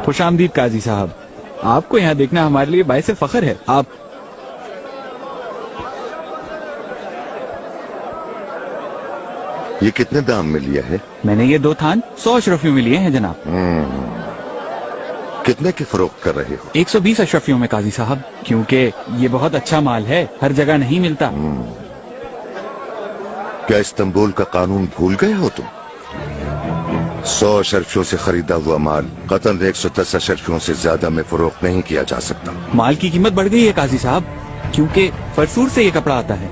खुश आमदीद काजी साहब, आपको यहाँ देखना हमारे लिए बाइस फख्र है। आप ये कितने दाम में लिया है? मैंने ये 2 थान 100 अशरफियों में लिए हैं जनाब। कितने की फरोख्त कर रहे हो? 120 अशरफियों में काजी साहब, क्योंकि ये बहुत अच्छा माल है, हर जगह नहीं मिलता। क्या इस्तांबुल का कानून भूल गए हो तुम? 100 अशरफियों से खरीदा हुआ माल कतन 110 अशरफियों से ज्यादा में फरोख्त नहीं किया जा सकता। माल की कीमत बढ़ गई है काजी साहब, क्योंकि फरसूर से ये कपड़ा आता है,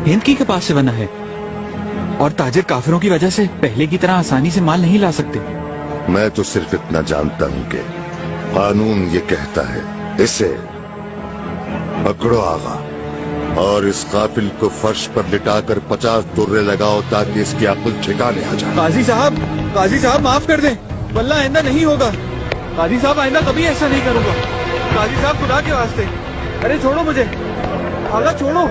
हिंद की कपास से बना है, और ताजिर काफिरों की वजह से पहले की तरह आसानी से माल नहीं ला सकते। मैं तो सिर्फ इतना जानता हूँ कि कानून ये कहता है, इसे पकड़ो आगा और इस काफिल को फर्श पर लिटाकर 50 दुर्रे लगाओ ताकि इसकी अक्ल ठिकाने आ जाए। काजी साहब माफ कर दें, वल्लाह आइंदा नहीं होगा। काजी साहब आइंदा कभी ऐसा नहीं करूंगा। काजी साहब खुदा के वास्ते, अरे छोड़ो मुझे, आगा छोड़ो।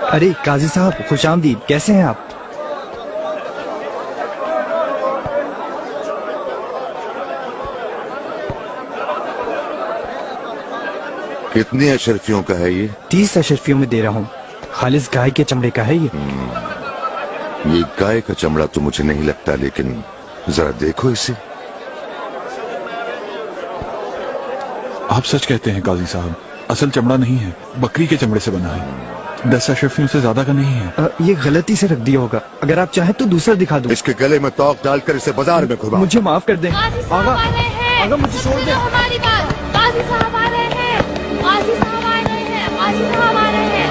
अरे काजी साहब खुश आमदीद, कैसे हैं आप? कितनी अशरफियों का है ये? 30 अशरफियों में दे रहा हूँ। खालिस गाय के चमड़े का है ये। ये गाय का चमड़ा तो मुझे नहीं लगता, लेकिन जरा देखो इसे। आप सच कहते हैं काजी साहब, असल चमड़ा नहीं है, बकरी के चमड़े से बना है। 10 अशरफियों से ज्यादा का नहीं है। ये गलती से रख दिया होगा, अगर आप चाहें तो दूसरा दिखा दूं। इसके गले में तौक डालकर इसे बाजार में घुमाओ। मुझे माफ कर दें आगा, आगा मुझे छोड़ दें। हमारी बात, काजी साहब आ रहे हैं, काजी साहब आ रहे हैं, काजी साहब आ रहे हैं।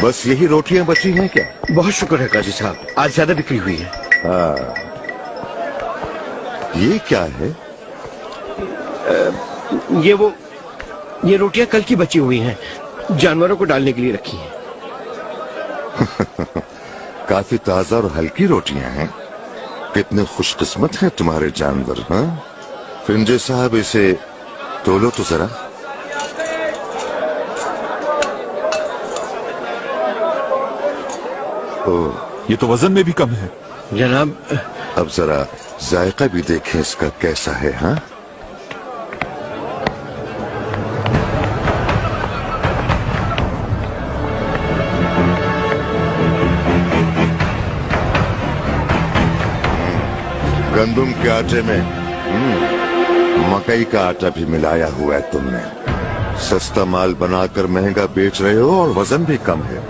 बस यही रोटियां बची हैं क्या? बहुत शुक्र है काजी साहब, आज ज्यादा बिक्री हुई है। हाँ, ये क्या है? ये रोटियां कल की बची हुई हैं, जानवरों को डालने के लिए रखी हैं। काफी ताजा और हल्की रोटियां हैं। कितने खुशकिस्मत हैं तुम्हारे जानवर। हाँ, फिंजे साहब इसे तोलो तो जरा। ये तो वजन में भी कम है जनाब। अब जरा जायका भी देखें इसका कैसा है। हाँ, गंदुम के आटे में मकई का आटा भी मिलाया हुआ है तुमने। सस्ता माल बनाकर महंगा बेच रहे हो और वजन भी कम है।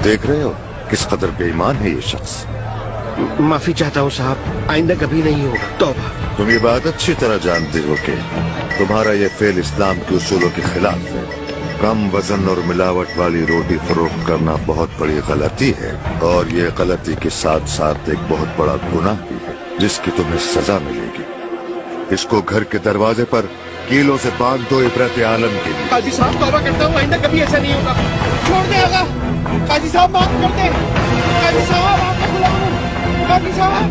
देख रहे हो किस कदर बेईमान है ये शख्स। माफी चाहता हूँ साहब, आइंदा कभी नहीं होगा, तौबा। तुम ये बात अच्छी तरह जानते हो कि तुम्हारा ये फेल इस्लाम के उसूलों के खिलाफ है। कम वजन और मिलावट वाली रोटी फरोख्त करना बहुत बड़ी गलती है, और ये गलती के साथ साथ एक बहुत बड़ा गुनाह भी है जिसकी तुम्हें सजा मिलेगी। इसको घर के दरवाजे पर कीलों से बांध दो इबरत आलम के लिए। काजी साहब तौबा करता हूँ, आइंदा कभी ऐसा नहीं होगा। छोड़ दे आगा, काजी साहब माफ कर दे। काजी साहब आपका गुलाम हूँ, काजी साहब।